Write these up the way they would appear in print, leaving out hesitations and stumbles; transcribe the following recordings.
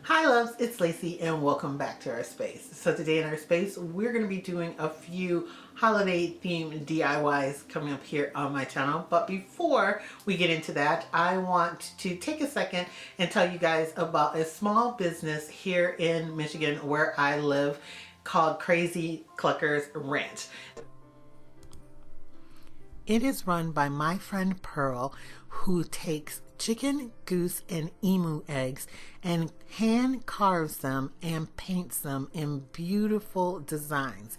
Hi loves, it's Lacey and welcome back to our space. So today in our space, we're going to be doing a few holiday themed DIYs coming up here on my channel. But before we get into that, I want to take a second and tell you guys about a small business here in Michigan where I live called Crazy Cluckers Ranch. It is run by my friend Pearl, who takes chicken, goose, and emu eggs and hand carves them and paints them in beautiful designs.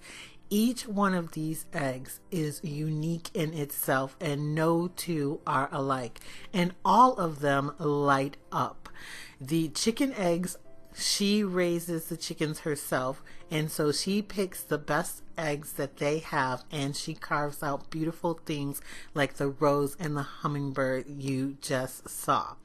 Each one of these eggs is unique in itself and no two are alike, and all of them light up. The chicken eggs, she raises the chickens herself, and so she picks the best eggs that they have and she carves out beautiful things like the rose and the hummingbird you just saw.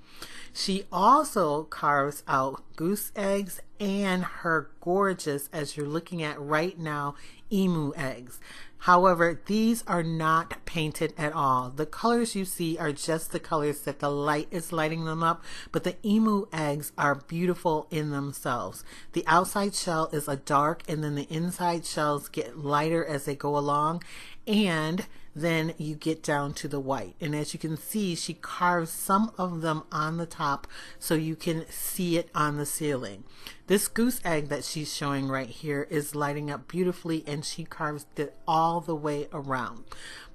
She also carves out goose eggs and her gorgeous, as you're looking at right now, emu eggs. However, these are not painted at all. The colors you see are just the colors that the light is lighting them up, but the emu eggs are beautiful in themselves. The outside shell is a dark, and then the inside shells get lighter as they go along, and then you get down to the white. And as you can see, she carves some of them on the top so you can see it on the ceiling. This goose egg that she's showing right here is lighting up beautifully, and she carves it all the way around.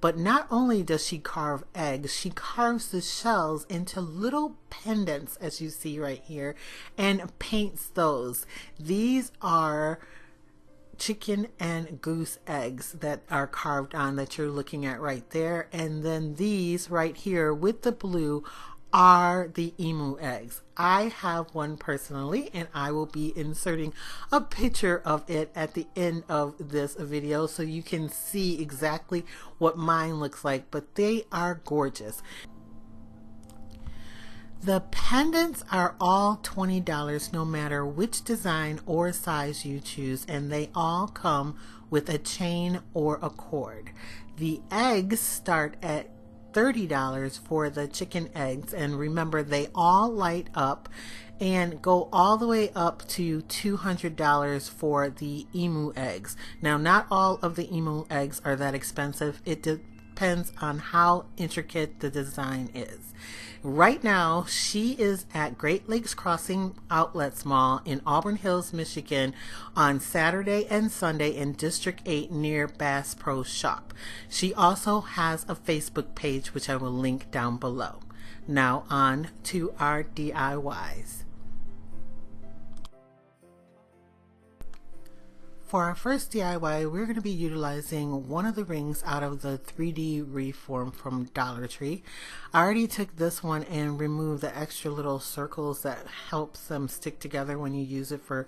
But not only does she carve eggs, she carves the shells into little pendants, as you see right here, and paints those. These are chicken and goose eggs that are carved on that you're looking at right there, and then these right here with the blue are the emu eggs. I have one personally, and I will be inserting a picture of it at the end of this video so you can see exactly what mine looks like, but they are gorgeous. The pendants are all $20 no matter which design or size you choose, and they all come with a chain or a cord. The eggs start at $30 for the chicken eggs, and remember, they all light up, and go all the way up to $200 for the emu eggs. Now, not all of the emu eggs are that expensive. It depends on how intricate the design is. Right now, she is at Great Lakes Crossing Outlets Mall in Auburn Hills, Michigan on Saturday and Sunday in District 8 near Bass Pro Shop. She also has a Facebook page, which I will link down below. Now on to our DIYs. For our first DIY, we're going to be utilizing one of the rings out of the 3D reform from Dollar Tree. I already took this one and removed the extra little circles that helps them stick together when you use it for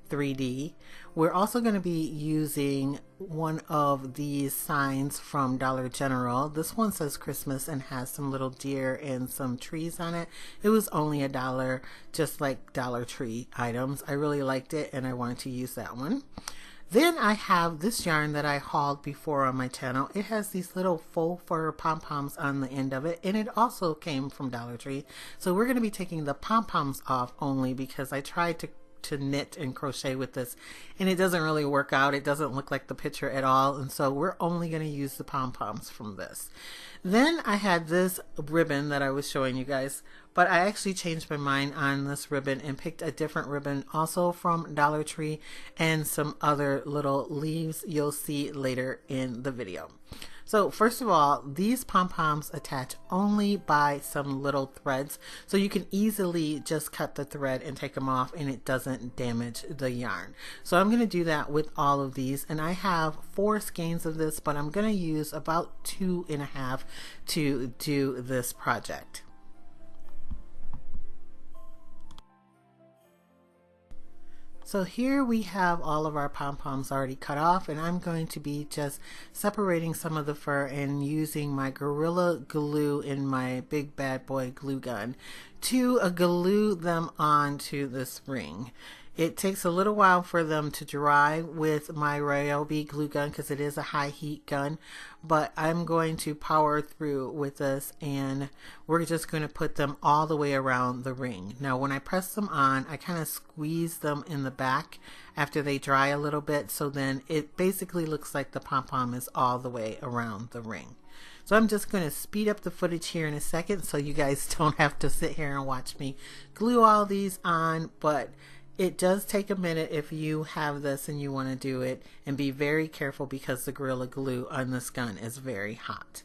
3D. We're also going to be using one of these signs from Dollar General. This one says Christmas and has some little deer and some trees on it. It was only $1, just like Dollar Tree items. I really liked it and I wanted to use that one. Then I have this yarn that I hauled before on my channel. It has these little faux fur pom-poms on the end of it, and it also came from Dollar Tree. So we're going to be taking the pom-poms off only because I tried to knit and crochet with this and it doesn't really work out. It doesn't look like the picture at all, and so we're only going to use the pom-poms from this. Then I had this ribbon that I was showing you guys, but I actually changed my mind on this ribbon and picked a different ribbon also from Dollar Tree and some other little leaves you'll see later in the video. So first of all, these pom-poms attach only by some little threads, so you can easily just cut the thread and take them off and it doesn't damage the yarn. So I'm going to do that with all of these, and I have 4 skeins of this, but I'm going to use about 2.5 to do this project. So here we have all of our pom-poms already cut off, and I'm going to be just separating some of the fur and using my Gorilla Glue in my big bad boy glue gun to glue them onto this ring. It takes a little while for them to dry with my Ryobi glue gun because it is a high heat gun, but I'm going to power through with this, and we're just going to put them all the way around the ring. Now when I press them on, I kind of squeeze them in the back after they dry a little bit, so then it basically looks like the pom-pom is all the way around the ring. So I'm just going to speed up the footage here in a second so you guys don't have to sit here and watch me glue all these on, but it does take a minute if you have this and you want to do it, and be very careful because the Gorilla Glue on this gun is very hot.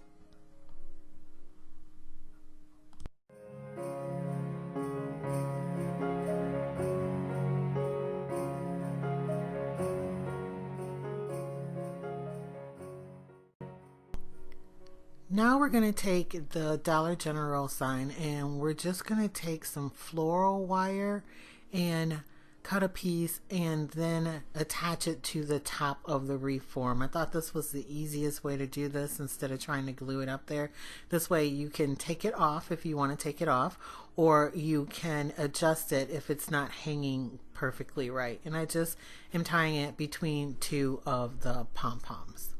Now we're going to take the Dollar General sign and we're just going to take some floral wire and cut a piece and then attach it to the top of the wreath form. I thought this was the easiest way to do this instead of trying to glue it up there. This way you can take it off if you want to take it off, or you can adjust it if it's not hanging perfectly right. And I just am tying it between two of the pom-poms.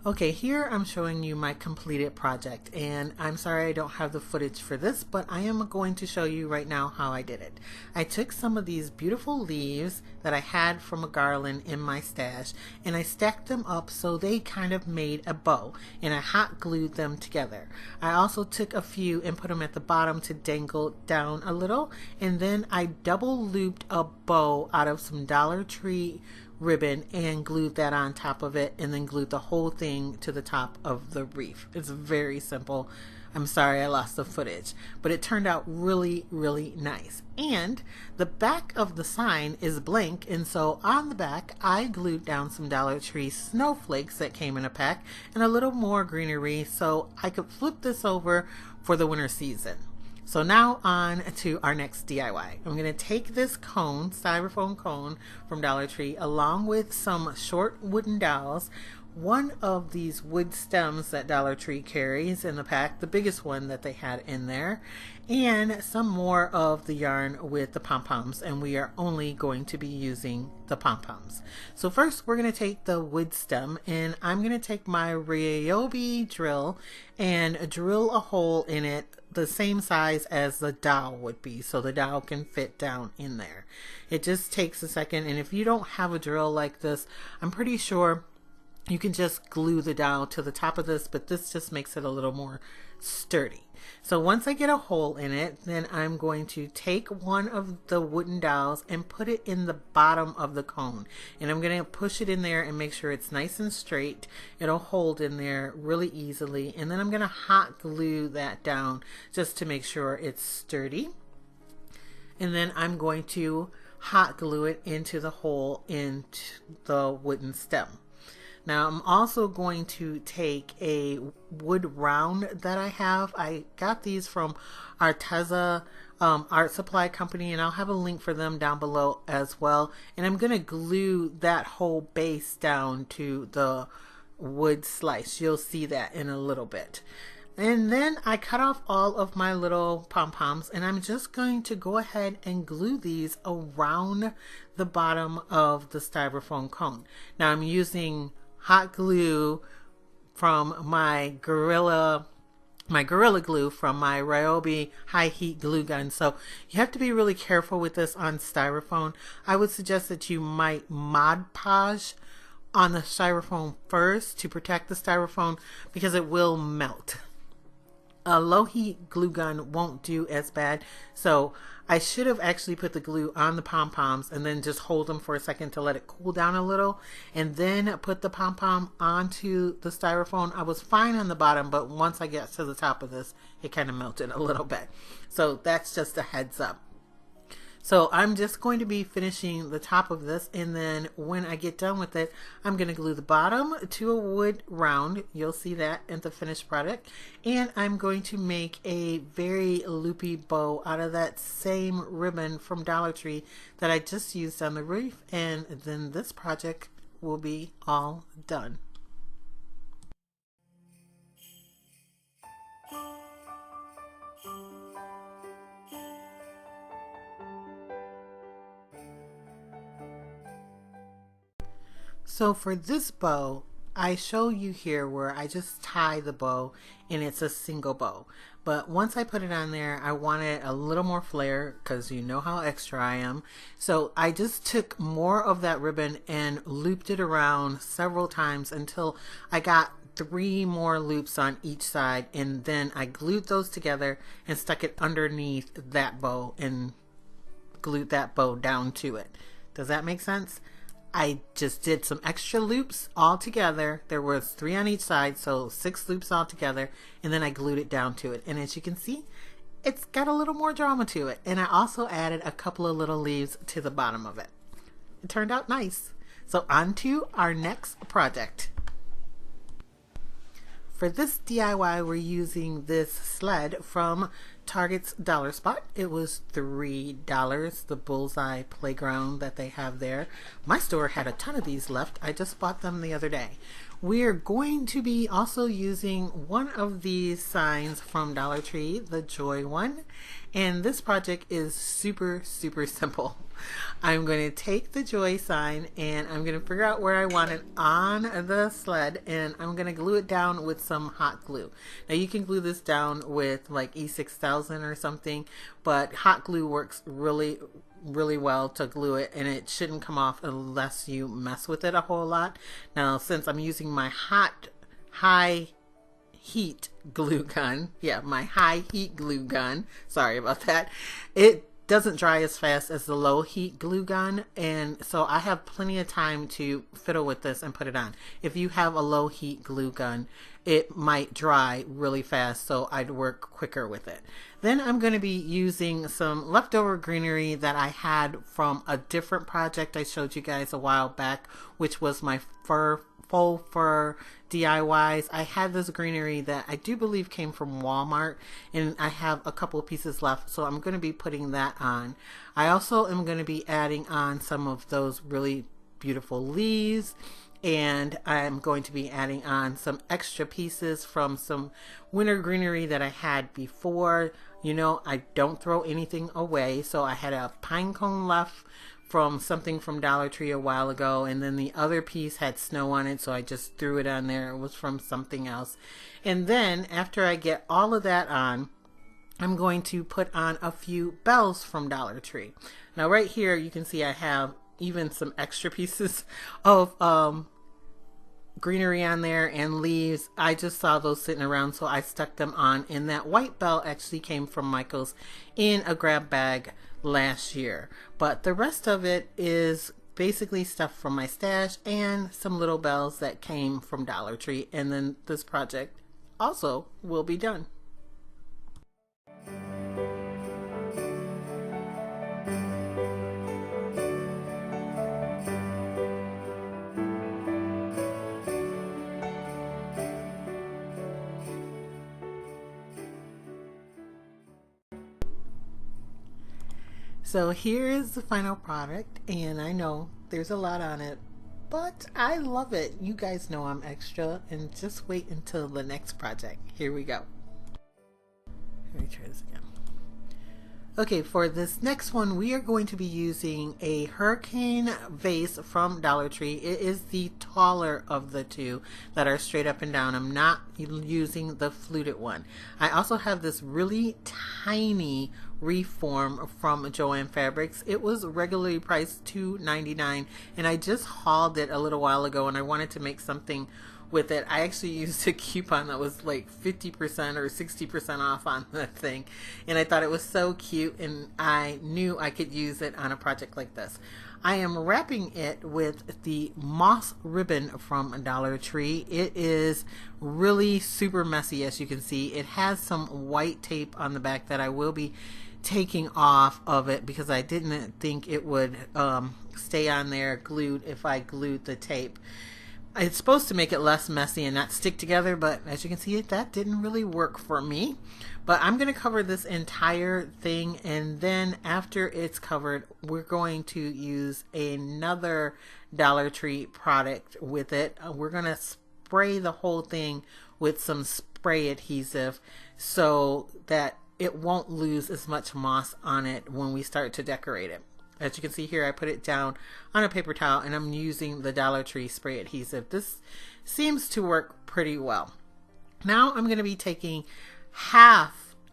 Okay, here I'm showing you my completed project, and I'm sorry I don't have the footage for this, but I am going to show you right now how I did it. I took some of these beautiful leaves that I had from a garland in my stash, and I stacked them up so they kind of made a bow, and I hot glued them together. I also took a few and put them at the bottom to dangle down a little, and then I double looped a bow out of some Dollar Tree ribbon and glued that on top of it, and then glued the whole thing to the top of the wreath. It's very simple. I'm sorry I lost the footage, but it turned out really, really nice. And the back of the sign is blank, and so on the back I glued down some Dollar Tree snowflakes that came in a pack and a little more greenery so I could flip this over for the winter season. So now on to our next DIY. I'm going to take this cone, styrofoam cone from Dollar Tree, along with some short wooden dowels, one of these wood stems that Dollar Tree carries in the pack, the biggest one that they had in there, and some more of the yarn with the pom-poms, and we are only going to be using the pom-poms. So first we're going to take the wood stem, and I'm going to take my Ryobi drill and drill a hole in it the same size as the dowel would be, so the dowel can fit down in there. It just takes a second, and if you don't have a drill like this, I'm pretty sure you can just glue the dowel to the top of this, but this just makes it a little more sturdy. So once I get a hole in it, then I'm going to take one of the wooden dowels and put it in the bottom of the cone, and I'm going to push it in there and make sure it's nice and straight. It'll hold in there really easily, and then I'm going to hot glue that down just to make sure it's sturdy, and then I'm going to hot glue it into the hole into the wooden stem. Now I'm also going to take a wood round that I have. I got these from Arteza art supply company, and I'll have a link for them down below as well. And I'm going to glue that whole base down to the wood slice. You'll see that in a little bit. And then I cut off all of my little pom-poms, and I'm just going to go ahead and glue these around the bottom of the styrofoam cone. Now I'm using hot glue from my Gorilla Glue from my Ryobi high heat glue gun. So you have to be really careful with this on styrofoam. I would suggest that you might Mod Podge on the styrofoam first to protect the styrofoam because it will melt. A low heat glue gun won't do as bad, so I should have actually put the glue on the pom-poms and then just hold them for a second to let it cool down a little, and then put the pom-pom onto the styrofoam. I was fine on the bottom, but once I get to the top of this, it kind of melted a little bit. So that's just a heads up. So I'm just going to be finishing the top of this, and then when I get done with it, I'm going to glue the bottom to a wood round. You'll see that in the finished product. And I'm going to make a very loopy bow out of that same ribbon from Dollar Tree that I just used on the wreath, and then this project will be all done. So for this bow, I show you here where I just tie the bow and it's a single bow. But once I put it on there, I wanted a little more flare because you know how extra I am. So I just took more of that ribbon and looped it around several times until I got 3 more loops on each side, and then I glued those together and stuck it underneath that bow and glued that bow down to it. Does that make sense? I just did some extra loops all together. There was 3 on each side, so 6 loops all together, and then I glued it down to it. And as you can see, it's got a little more drama to it. And I also added a couple of little leaves to the bottom of it. It turned out nice. So on to our next project. For this DIY, we're using this sled from Target's Dollar Spot. It was $3, the bullseye playground that they have there. My store had a ton of these left. I just bought them the other day. We're going to be also using one of these signs from Dollar Tree, the Joy one. And this project is super simple. I'm going to take the Joy sign and I'm going to figure out where I want it on the sled, and I'm going to glue it down with some hot glue. Now you can glue this down with like E6000 or something, but hot glue works really well to glue it, and it shouldn't come off unless you mess with it a whole lot. Now since I'm using my high heat glue gun, my high heat glue gun, sorry about that, it doesn't dry as fast as the low heat glue gun, and so I have plenty of time to fiddle with this and put it on. If you have a low heat glue gun, it might dry really fast, so I'd work quicker with it. Then I'm going to be using some leftover greenery that I had from a different project I showed you guys a while back, which was my faux fur DIYs. I had this greenery that I do believe came from Walmart, and I have a couple of pieces left, so I'm going to be putting that on. I also am going to be adding on some of those really beautiful leaves, and I'm going to be adding on some extra pieces from some winter greenery that I had before. You know, I don't throw anything away, so I had a pine cone left from something from Dollar Tree a while ago, and then the other piece had snow on it, so I just threw it on there. It was from something else. And then after I get all of that on, I'm going to put on a few bells from Dollar Tree. Now right here you can see I have even some extra pieces of greenery on there and leaves. I just saw those sitting around, so I stuck them on, and that white bell actually came from Michael's in a grab bag last year. But the rest of it is basically stuff from my stash and some little bells that came from Dollar Tree, and then this project also will be done. So here is the final product, and I know there's a lot on it, but I love it. You guys know I'm extra, and just wait until the next project. Here we go. Let me try this again. Okay, for this next one, we are going to be using a hurricane vase from Dollar Tree. It is the taller of the two that are straight up and down. I'm not using the fluted one. I also have this really tiny reform from Joann Fabrics. It was regularly priced $2.99, and I just hauled it a little while ago, and I wanted to make something with it. I actually used a coupon that was like 50% or 60% off on the thing, and I thought it was so cute, and I knew I could use it on a project like this. I am wrapping it with the moss ribbon from Dollar Tree. It is really super messy, as you can see. It has some white tape on the back that I will be taking off of it because I didn't think it would stay on there glued if I glued the tape. It's supposed to make it less messy and not stick together, but as you can see, that didn't really work for me. But I'm going to cover this entire thing, and then after it's covered, we're going to use another Dollar Tree product with it. We're going to spray the whole thing with some spray adhesive so that it won't lose as much moss on it when we start to decorate it. As you can see here, I put it down on a paper towel, and I'm using the Dollar Tree spray adhesive. This seems to work pretty well. Now I'm going to be taking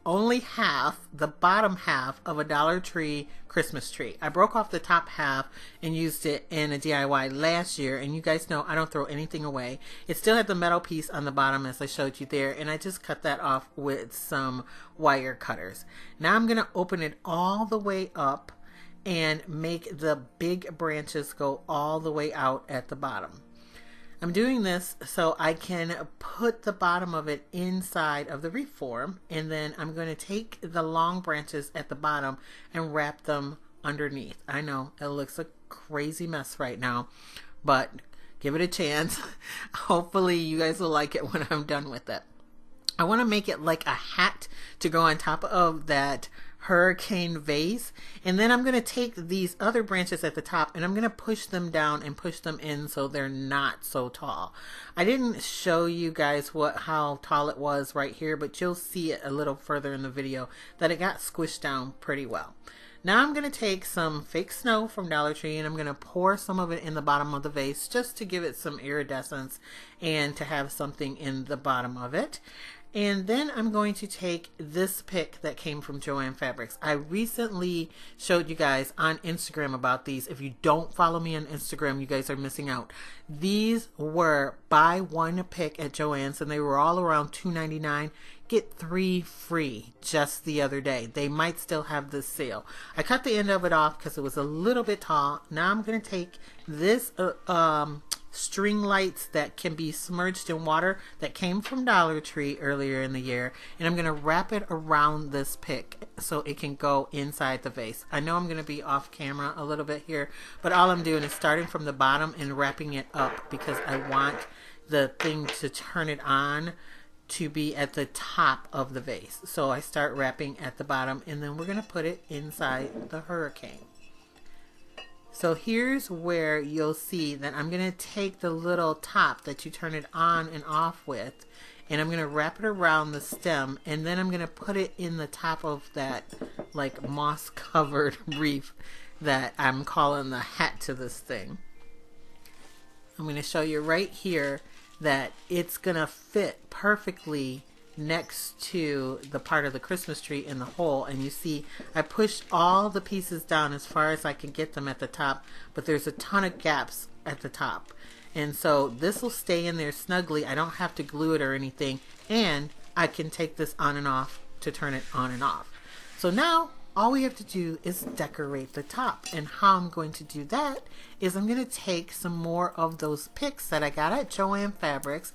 only half, the bottom half of a Dollar Tree Christmas tree. I broke off the top half and used it in a DIY last year, and you guys know I don't throw anything away. It still had the metal piece on the bottom as I showed you there, and I just cut that off with some wire cutters. Now I'm going to open it all the way up and make the big branches go all the way out at the bottom. I'm doing this so I can put the bottom of it inside of the wreath form, and then I'm going to take the long branches at the bottom and wrap them underneath. I know it looks a crazy mess right now, but give it a chance. Hopefully you guys will like it when I'm done with it. I want to make it like a hat to go on top of that hurricane vase, and then I'm going to take these other branches at the top and I'm going to push them down and push them in so they're not so tall. I didn't show you guys how tall it was right here, but you'll see it a little further in the video that it got squished down pretty well. Now I'm going to take some fake snow from Dollar Tree and I'm going to pour some of it in the bottom of the vase just to give it some iridescence and to have something in the bottom of it. And then I'm going to take this pick that came from Joann Fabrics. I recently showed you guys on Instagram about these. If you don't follow me on Instagram, you guys are missing out. These were buy one pick at Joann's, and they were all around $2.99. Get 3 free just the other day. They might still have this sale. I cut the end of it off because it was a little bit tall. Now I'm going to take this string lights that can be submerged in water that came from Dollar Tree earlier in the year, and I'm going to wrap it around this pick so it can go inside the vase. I know I'm going to be off camera a little bit here, but all I'm doing is starting from the bottom and wrapping it up because I want the thing to turn it on to be at the top of the vase. So I start wrapping at the bottom, and then we're going to put it inside the hurricane. So here's where you'll see that I'm going to take the little top that you turn it on and off with, and I'm going to wrap it around the stem, and then I'm going to put it in the top of that like moss covered wreath that I'm calling the hat to this thing. I'm going to show you right here that it's going to fit perfectly next to the part of the Christmas tree in the hole. And you see I pushed all the pieces down as far as I can get them at the top, but there's a ton of gaps at the top, and so this will stay in there snugly. I don't have to glue it or anything, and I can take this on and off to turn it on and off. So now all we have to do is decorate the top, and how I'm going to do that is I'm going to take some more of those picks that I got at Joann Fabrics.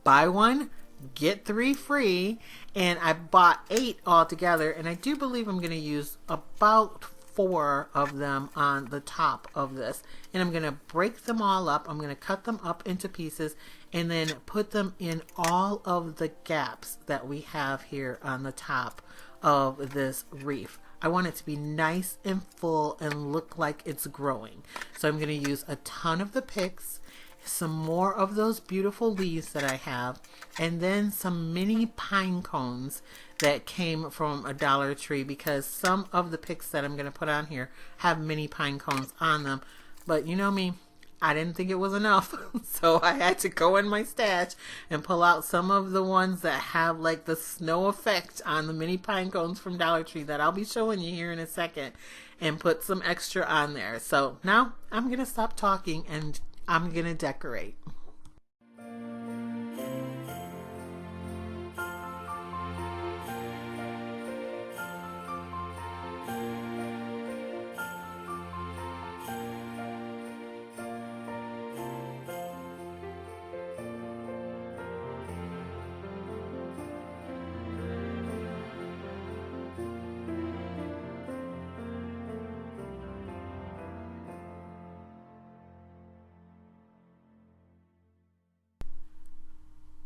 Buy one, get 3 free, and I bought 8 altogether, and I do believe I'm going to use about 4 of them on the top of this, and I'm going to break them all up. I'm going to cut them up into pieces and then put them in all of the gaps that we have here on the top of this wreath. I want it to be nice and full and look like it's growing, so I'm going to use a ton of the picks, some more of those beautiful leaves that I have, and then some mini pine cones that came from a Dollar Tree, because some of the picks that I'm going to put on here have mini pine cones on them. But you know me, I didn't think it was enough, so I had to go in my stash and pull out some of the ones that have like the snow effect on the mini pine cones from Dollar Tree that I'll be showing you here in a second, and put some extra on there. So now I'm going to stop talking and I'm going to decorate.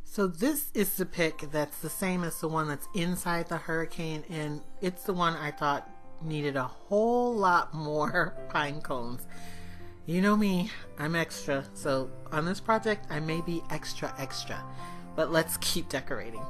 So this is the pick that's the same as the one that's inside the hurricane, and it's the one I thought needed a whole lot more pine cones. You know me, I'm extra, so on this project I may be extra, but let's keep decorating.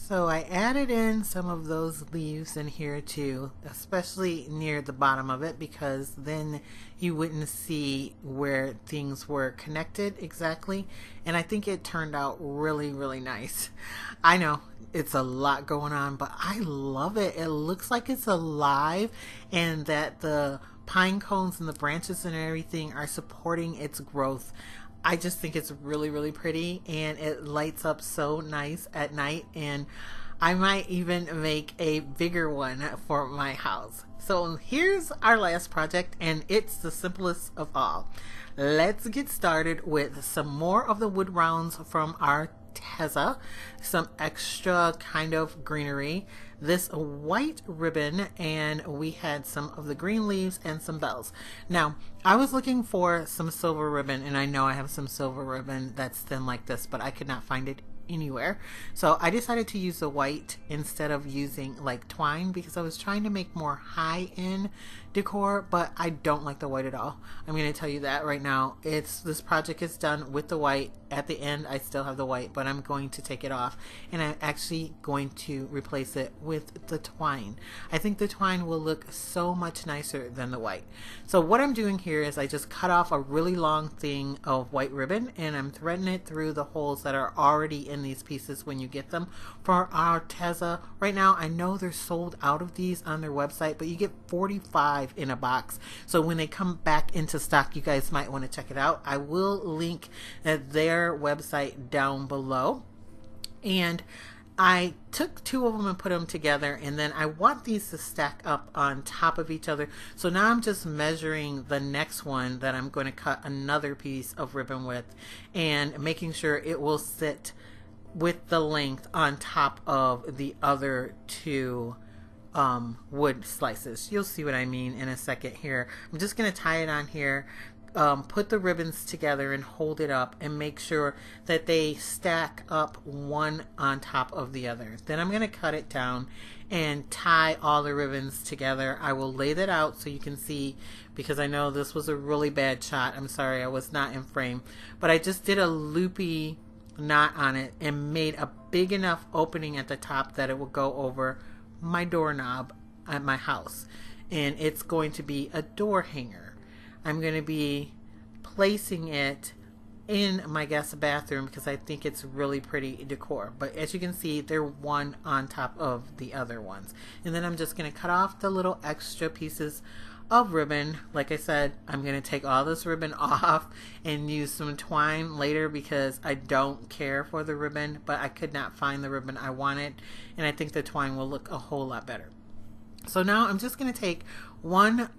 So I added in some of those leaves in here too, especially near the bottom of it, because then you wouldn't see where things were connected exactly. And I think it turned out really, really nice. I know it's a lot going on, but I love it. It looks like it's alive and that the pine cones and the branches and everything are supporting its growth. I just think it's really, really pretty, and it lights up so nice at night. And I might even make a bigger one for my house. So here's our last project, and it's the simplest of all. Let's get started with some more of the wood rounds from Arteza, some extra kind of greenery, this white ribbon, and we had some of the green leaves and some bells. Now, I was looking for some silver ribbon, and I know I have some silver ribbon that's thin like this, but I could not find it anywhere. So I decided to use the white instead of using like twine, because I was trying to make more high-end decor, but I don't like the white at all. I'm going to tell you that right now. This project is done with the white. At the end I still have the white, but I'm going to take it off, and I'm actually going to replace it with the twine. I think the twine will look so much nicer than the white. So what I'm doing here is I just cut off a really long thing of white ribbon, and I'm threading it through the holes that are already in these pieces when you get them for Arteza. Right now I know they're sold out of these on their website, but you get 45 in a box. So when they come back into stock, you guys might want to check it out. I will link their website down below. And I took two of them and put them together, and then I want these to stack up on top of each other. So now I'm just measuring the next one that I'm going to cut another piece of ribbon with, and making sure it will sit with the length on top of the other two wood slices. You'll see what I mean in a second here. I'm just going to tie it on here, put the ribbons together and hold it up and make sure that they stack up one on top of the other. Then I'm going to cut it down and tie all the ribbons together. I will lay that out so you can see, because I know this was a really bad shot. I'm sorry I was not in frame, but I just did a loopy knot on it and made a big enough opening at the top that it will go over my doorknob at my house, and it's going to be a door hanger. I'm going to be placing it in my guest bathroom because I think it's really pretty decor. But as you can see, they're one on top of the other ones. And then I'm just going to cut off the little extra pieces of ribbon. Like I said, I'm going to take all this ribbon off and use some twine later because I don't care for the ribbon, but I could not find the ribbon I wanted, and I think the twine will look a whole lot better. So now I'm just going to take one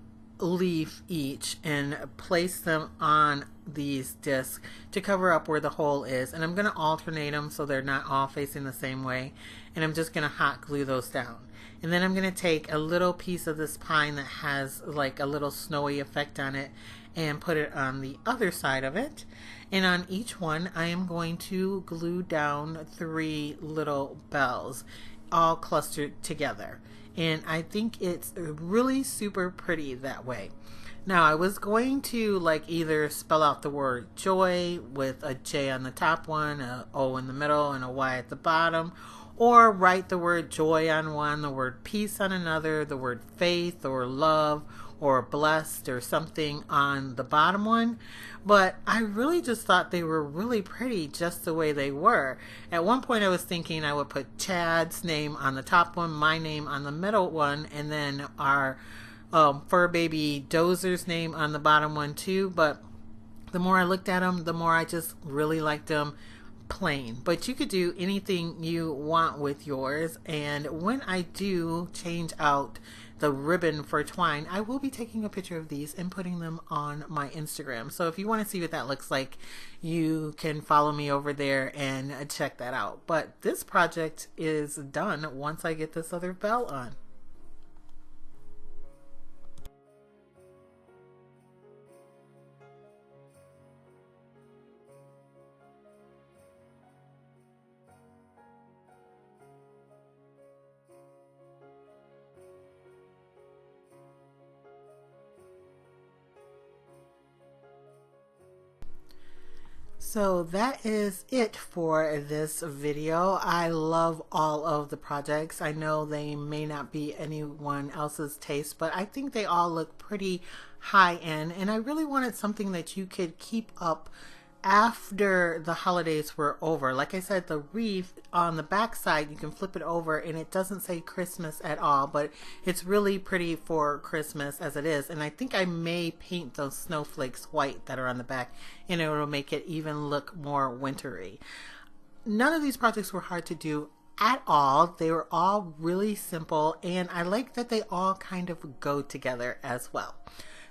leaf each and place them on these discs to cover up where the hole is, and I'm going to alternate them so they're not all facing the same way, and I'm just going to hot glue those down. And then I'm going to take a little piece of this pine that has like a little snowy effect on it and put it on the other side of it, and on each one I am going to glue down 3 little bells all clustered together. And I think it's really super pretty that way. Now I was going to like either spell out the word joy with a J on the top one, a O in the middle, and a Y at the bottom, or write the word joy on one, the word peace on another, the word faith or love or blessed or something on the bottom one. But I really just thought they were really pretty just the way they were. At one point I was thinking I would put Chad's name on the top one, my name on the middle one, and then our fur baby Dozer's name on the bottom one too. But the more I looked at them, the more I just really liked them plain. But you could do anything you want with yours, and when I do change out the ribbon for twine, I will be taking a picture of these and putting them on my Instagram. So if you want to see what that looks like, you can follow me over there and check that out. But this project is done once I get this other bell on. So that is it for this video. I love all of the projects. I know they may not be anyone else's taste, but I think they all look pretty high end, and I really wanted something that you could keep up after the holidays were over. Like I said, the wreath on the back side, you can flip it over and it doesn't say Christmas at all, but it's really pretty for Christmas as it is. And I think I may paint those snowflakes white that are on the back, and it will make it even look more wintry. None of these projects were hard to do at all. They were all really simple, and I like that they all kind of go together as well.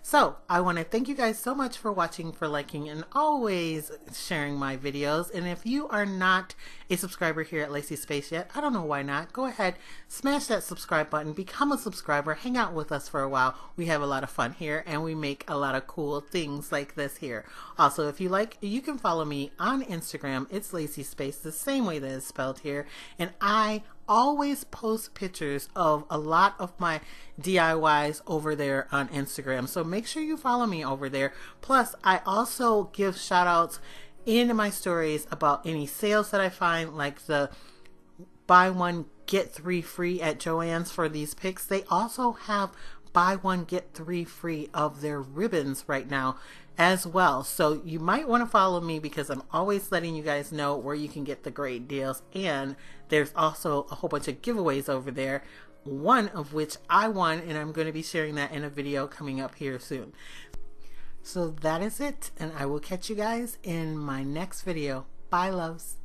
So I want to thank you guys so much for watching, for liking, and always sharing my videos. And if you are not a subscriber here at Lacee Space yet, I don't know why not. Go ahead, smash that subscribe button, become a subscriber, hang out with us for a while. We have a lot of fun here, and we make a lot of cool things like this here. Also, if you like, you can follow me on Instagram. It's Lacee Space, the same way that it's spelled here. And I always post pictures of a lot of my DIYs over there on Instagram, so make sure you follow me over there. Plus, I also give shout outs in my stories about any sales that I find, like the buy one get three free at Joann's for these picks. They also have buy one get three free of their ribbons right now as well. So you might want to follow me, because I'm always letting you guys know where you can get the great deals. And there's also a whole bunch of giveaways over there, one of which I won, and I'm going to be sharing that in a video coming up here soon. So that is it, and I will catch you guys in my next video. Bye, loves.